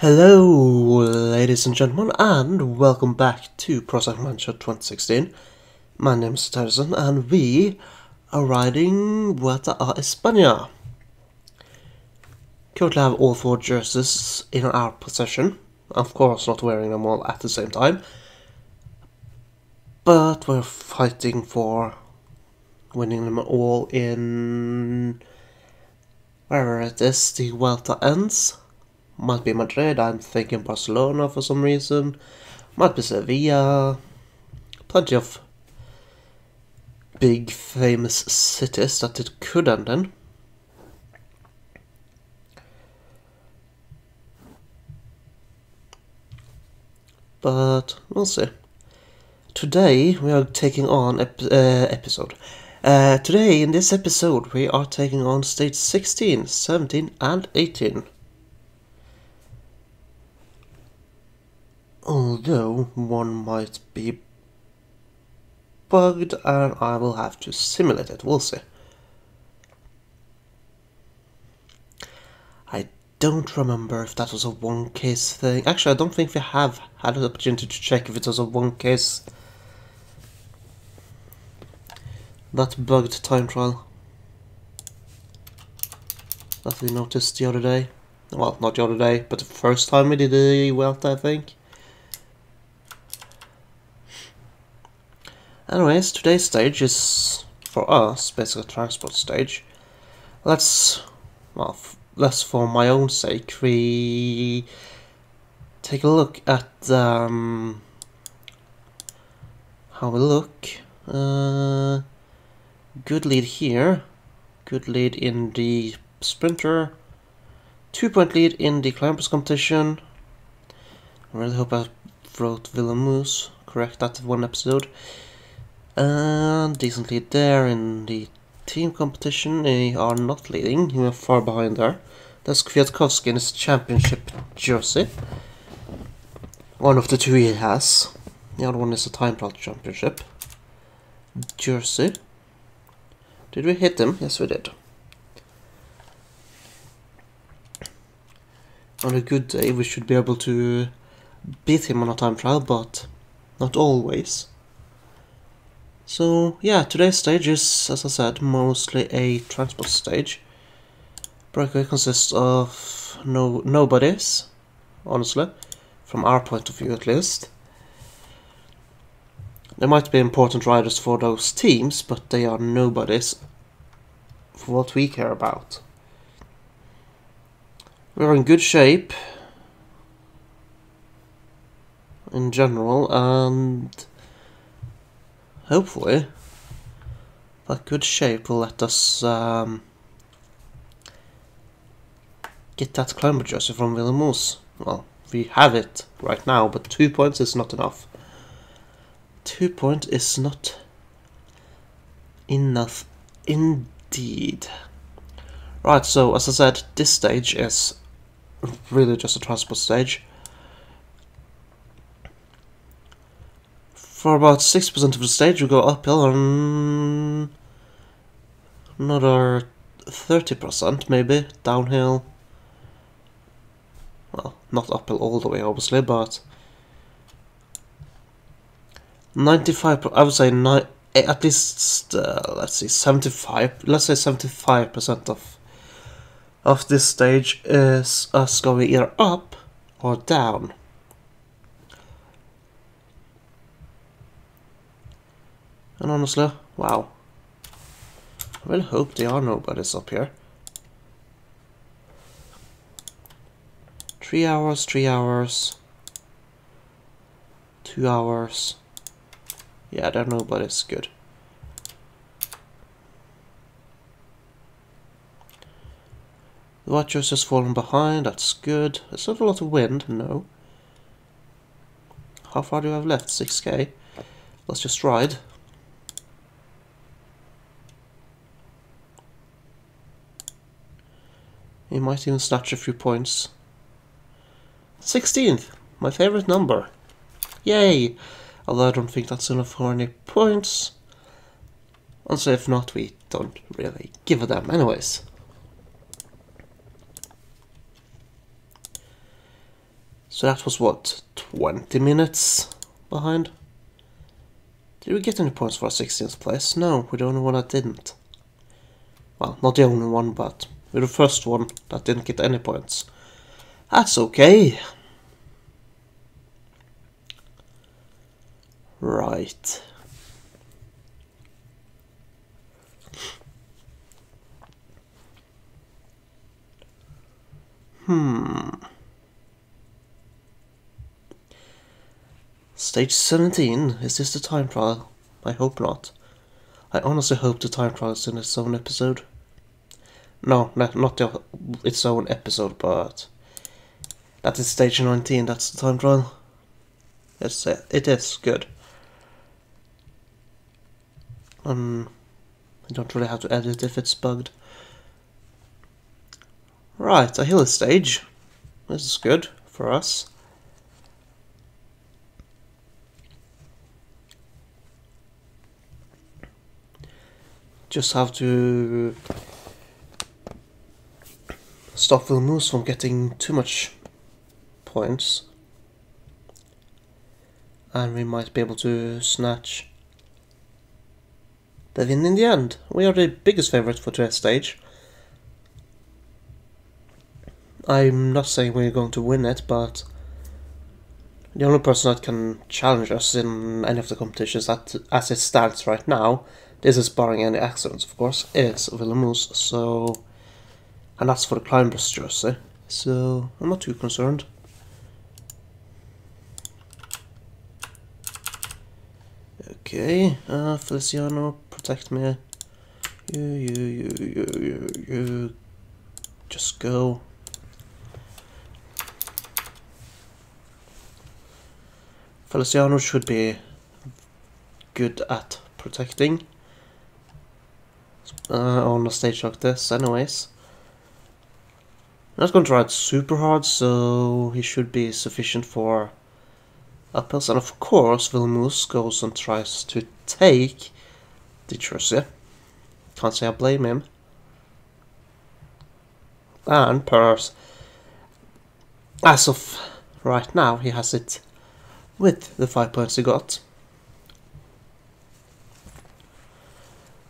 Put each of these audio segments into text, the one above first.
Hello, ladies and gentlemen, and welcome back to Pro Cycling Manager 2016. My name is Tyson, and we are riding Vuelta a España. Currently have all four jerseys in our possession. Of course, not wearing them all at the same time. But we're fighting for winning them all in wherever it is the Vuelta ends. Might be Madrid, I'm thinking Barcelona for some reason. Might be Sevilla. Plenty of big famous cities that it could end in. But we'll see. Today we are taking on Today in this episode we are taking on stage 16, 17 and 18. Although one might be bugged and I will have to simulate it, we'll see. I don't remember if that was a one case thing. Actually, I don't think we have had an opportunity to check if it was a one case. That bugged time trial that we noticed the other day. Well, not the other day, but the first time we did the Vuelta, I think. Anyways, today's stage is, for us, basically a transport stage. Let's for my own sake, we take a look at how we look. Good lead here, good lead in the sprinter, 2-point lead in the climbers competition. I really hope I wrote Villamoose correct that one episode. And decent lead there in the team competition. They are not leading, you are far behind there. That's Kwiatkowski in his championship jersey. One of the two he has. The other one is a time trial championship jersey. Did we hit him? Yes, we did. On a good day we should be able to beat him on a time trial, but not always. So yeah, today's stage is, as I said, mostly a transport stage. Breakaway consists of nobodies, honestly, from our point of view at least. There might be important riders for those teams, but they are nobodies for what we care about. We're in good shape in general, and hopefully that good shape will let us get that climber jersey from Villamoose. Well, we have it right now, but 2 points is not enough. 2 points is not enough indeed. Right, so as I said, this stage is really just a transport stage. For about 60% of the stage, we go uphill, and another 30% maybe downhill. Well, not uphill all the way, obviously, but 95. I would say at least let's see, 75. Let's say 75% of this stage is us going either up or down. And honestly, wow. I really hope there are nobodies up here. 3 hours, 3 hours, 2 hours. Yeah, there are nobodies, good. The watchers just fallen behind, that's good. There's not a lot of wind, no. How far do we have left? 6k. Let's just ride. He might even snatch a few points. 16th! My favorite number. Yay! Although I don't think that's enough for any points. Also, if not, we don't really give a damn anyways. So that was what, 20 minutes behind? Did we get any points for our 16th place? No, we're the only one that didn't. Well, not the only one, but we're the first one that didn't get any points. That's okay. Right. Stage 17, is this the time trial? I hope not. I honestly hope the time trial is in its own episode. No, not its own episode, but that is stage 19, that's the time trial. Yes, it is, good. I don't really have to edit if it's bugged. Right, a hill stage. This is good for us. Just have to stop Vilmos from getting too much points. And we might be able to snatch the win in the end. We are the biggest favourite for today's stage. I'm not saying we're going to win it, but the only person that can challenge us in any of the competitions that, as it stands right now, this is barring any accidents, of course, is Vilmos, so... And that's for the climber's jersey, so I'm not too concerned. Okay, Feliciano, protect me. You. Just go. Feliciano should be good at protecting on a stage like this, anyways. I'm not going to try it super hard, so he should be sufficient for uphills. And of course, Vilmos goes and tries to take the jersey. Can't say I blame him. And as of right now, he has it with the 5 points he got.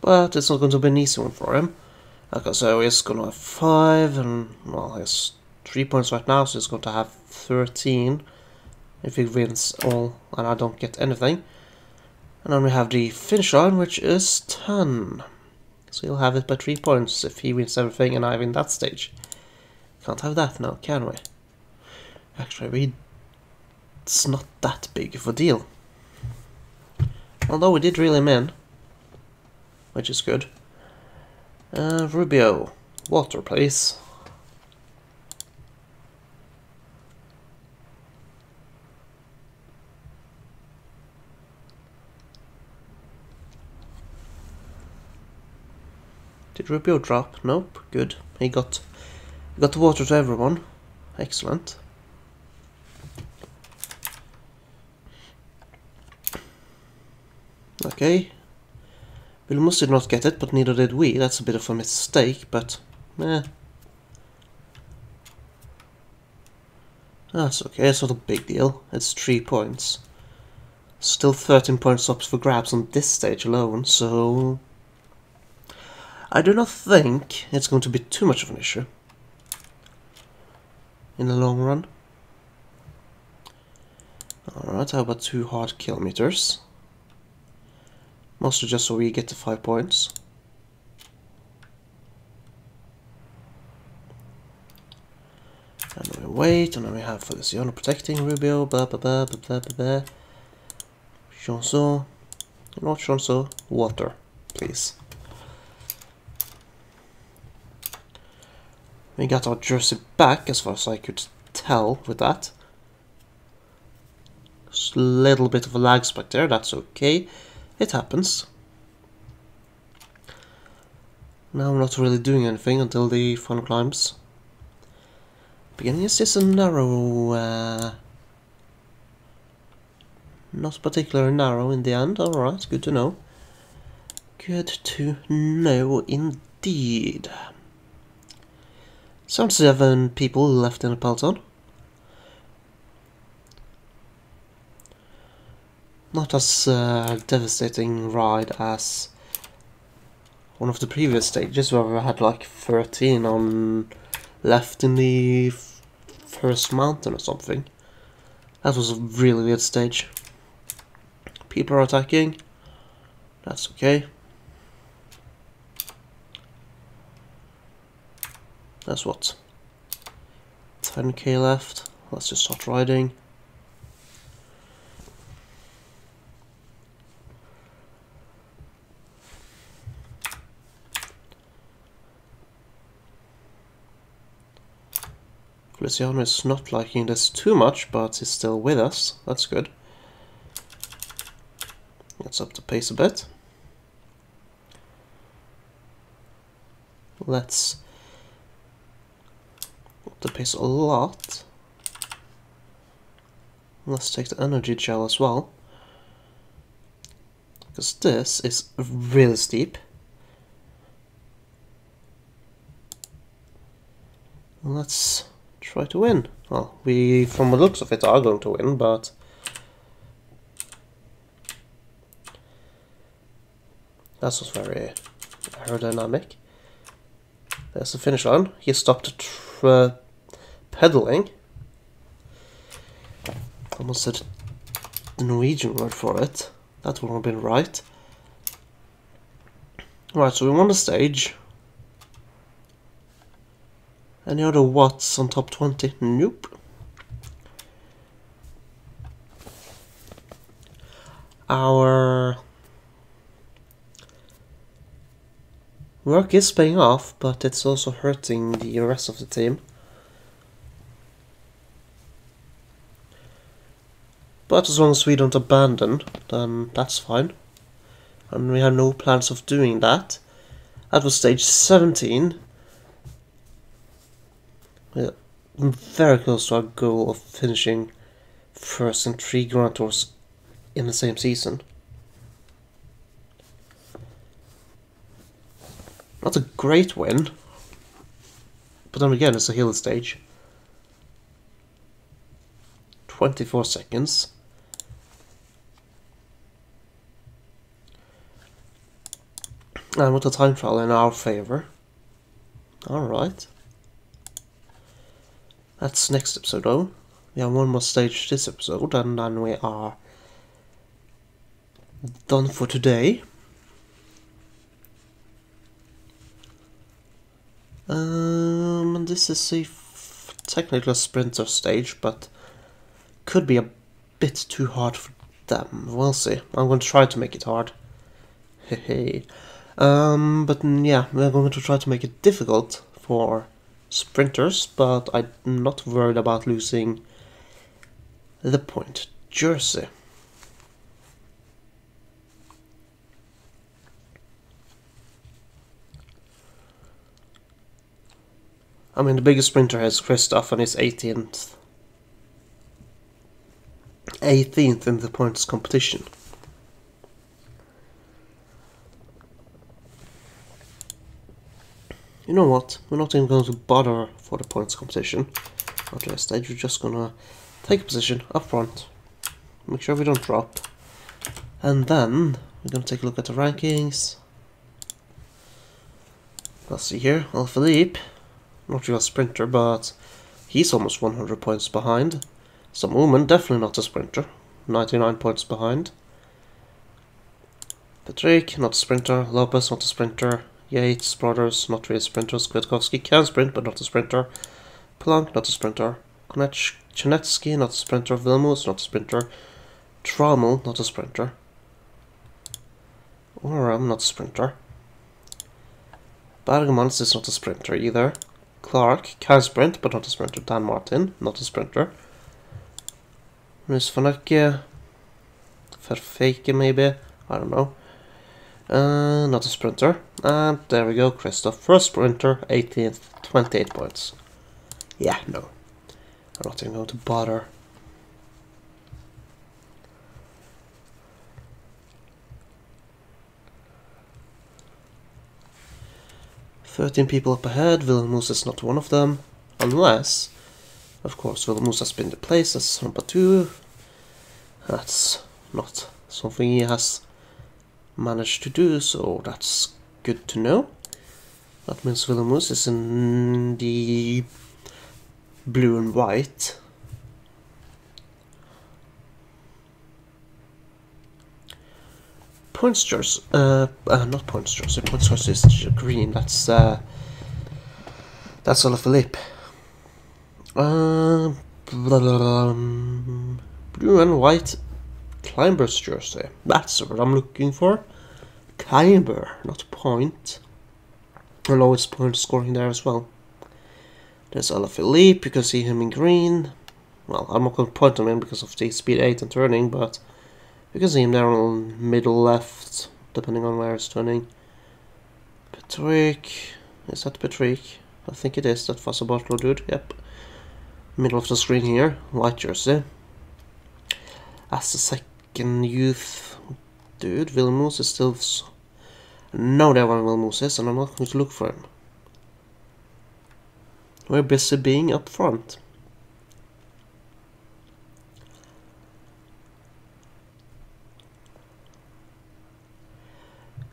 But it's not going to be an easy one for him. Okay, so he's going to have 5, and well, he has 3 points right now, so he's going to have 13 if he wins all and I don't get anything. And then we have the finish line, which is 10. So he'll have it by 3 points if he wins everything and I win that stage. Can't have that now, can we? Actually, it's not that big of a deal. Although we did reel him in, which is good. Rubio, water please. Did Rubio drop? Nope, good. He got the water to everyone. Excellent. Okay. Vilmos did not get it, but neither did we. That's a bit of a mistake, but that's okay, it's not a big deal. It's 3 points. Still 13 points up for grabs on this stage alone, so I do not think it's going to be too much of an issue in the long run. Alright, how about 2 hard kilometers? Mostly just so we get the 5 points. And then we wait, and then we have Feliciano protecting Rubio, blah blah blah blah blah blah blah. Chanson, not Chanson, water, please. We got our jersey back, as far as I could tell with that. Just a little bit of a lag spike there, that's okay. It happens. Now I'm not really doing anything until the final climbs. Beginning is this a narrow... not particularly narrow in the end, alright, good to know. Good to know indeed. 77 people left in the peloton. not as devastating ride as one of the previous stages where we had like 13 on left in the first mountain or something. That was a really weird stage. People are attacking. That's okay. That's what? 10k left. Let's just start riding. Feliciano is not liking this too much, but he's still with us. That's good. Let's up the pace a bit. Let's up the pace a lot. Let's take the energy gel as well, because this is really steep. Let's try to win. Well, we, from the looks of it, are going to win, but that was very aerodynamic. There's the finish line. He stopped pedaling. Almost said the Norwegian word for it. That would have been right. Right, so we won the stage. Any other watts on top 20? Nope. Our work is paying off, but it's also hurting the rest of the team. But as long as we don't abandon, then that's fine. And we have no plans of doing that. That was stage 17. We're very close to our goal of finishing first in 3 Grand Tours in the same season. Not a great win, but then again it's a hill stage. 24 seconds. And with the time trial in our favor. Alright. That's next episode though. We have one more stage this episode and then we are done for today. This is a technically a sprinter stage, but could be a bit too hard for them. We'll see. I'm going to try to make it hard. Hey. But yeah, we're going to try to make it difficult for sprinters, but I'm not worried about losing the point jersey. I mean, the biggest sprinter is Christoph and he's 18th. 18th in the points competition. You know what? We're not even going to bother for the points competition. After this stage, we're just gonna take a position up front. Make sure we don't drop. And then we're gonna take a look at the rankings. Let's see here. Philippe. Not really a sprinter, but he's almost 100 points behind. Some woman, definitely not a sprinter. 99 points behind. Patrick, not a sprinter. Lopez, not a sprinter. Yates brothers, not really sprinters. Kwiatkowski can sprint, but not a sprinter. Planck, not a sprinter. Chanetsky, not a sprinter. Vilmos, not a sprinter. Trammell, not a sprinter. Oram, not a sprinter. Bergmans is not a sprinter either. Clark can sprint, but not a sprinter. Dan Martin, not a sprinter. Nils van Ecke, Verfeke maybe, I don't know. Not a sprinter. And there we go, Christoph. First sprinter, 18th, 28 points. Yeah, no. I'm not even going to bother. "13 people up ahead, Vilmos is not one of them, unless, of course, Vilmos has been replaced as number 2. That's not something he has managed to do, so that's good to know. That means Villamoose is in the blue and white. Points jersey, not points jersey. Points jersey is green. That's Alaphilippe. Blue and white Climber's jersey. That's what I'm looking for. Climber, not point. Although it's point scoring there as well. There's Alaphilippe. You can see him in green. Well, I'm not going to point him in because of the speed 8 and turning, but you can see him there on middle left, depending on where it's turning. Patrick. Is that Patrick? I think it is, that Fuzzy Butler dude. Yep. Middle of the screen here. White jersey. As the second youth dude, Villamoose is still... No, there one Villamoose is, and I'm not going to look for him. We're busy being up front.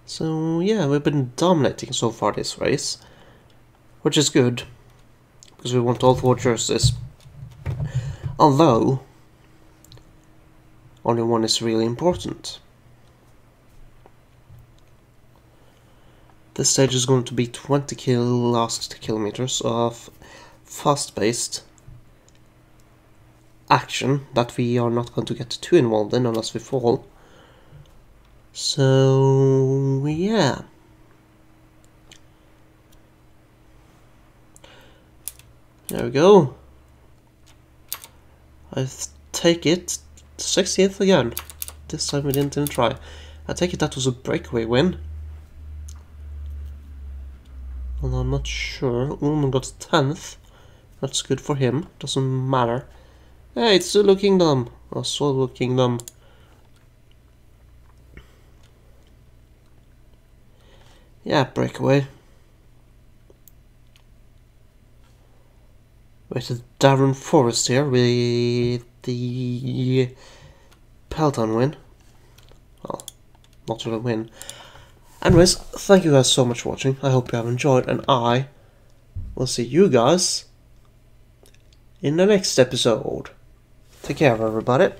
So yeah, we've been dominating so far this race, which is good, because we want all 4 jerseys. Although, only one is really important. This stage is going to be 20 last kilometers of fast-paced action that we are not going to get too involved in unless we fall. So, yeah. There we go. I take it 60th again. This time we didn't even try. I take it that was a breakaway win. Although I'm not sure. Ullman got 10th. That's good for him. Doesn't matter. Hey, it's Zulu Kingdom. Or Solo Kingdom. Yeah, breakaway. With Darren Forrest here with the Peloton win. Well, not really a win. Anyways, thank you guys so much for watching. I hope you have enjoyed, and I will see you guys in the next episode. Take care, everybody.